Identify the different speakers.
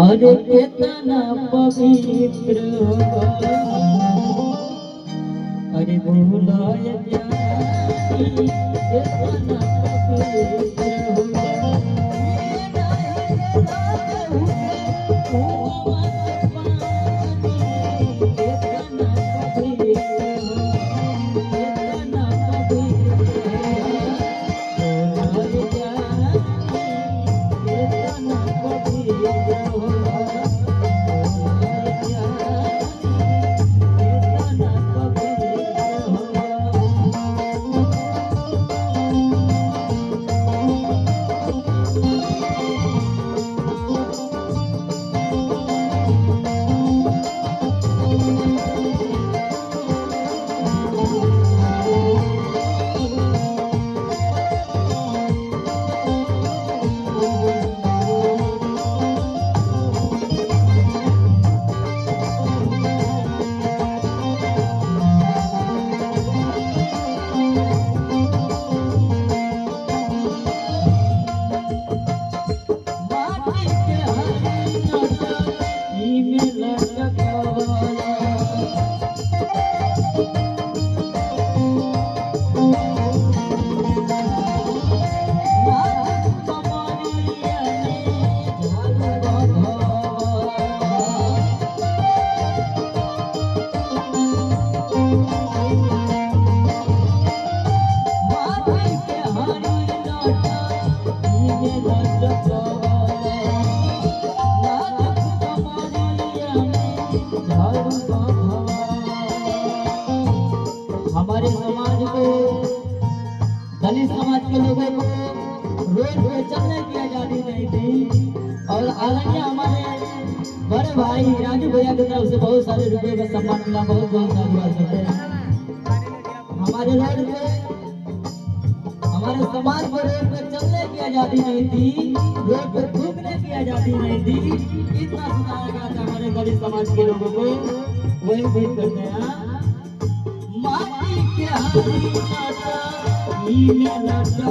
Speaker 1: अरे कितना पवित्र होगा, अरे बोलाय ज्ञानी कितना पवित्र होगा। हमारे समाज को, दलित समाज के लोगों को रोड पे चलने की आजादी नहीं थी। और हालांकि हमारे बड़े भाई राजू भैया की तरफ से बहुत सारे रुपए का सम्मान मिला, बहुत बहुत धन्यवाद करते हैं। हमारे रोड पे, हमारे समाज को रोड पे चलने की आजादी नहीं थी, रोड पे थूकने की आजादी नहीं थी। इतना सुधारा गया था हमारे दलित समाज के लोगों को। वही उम्मीद करते हैं माटी के हाथी नाचा, ई में नाचा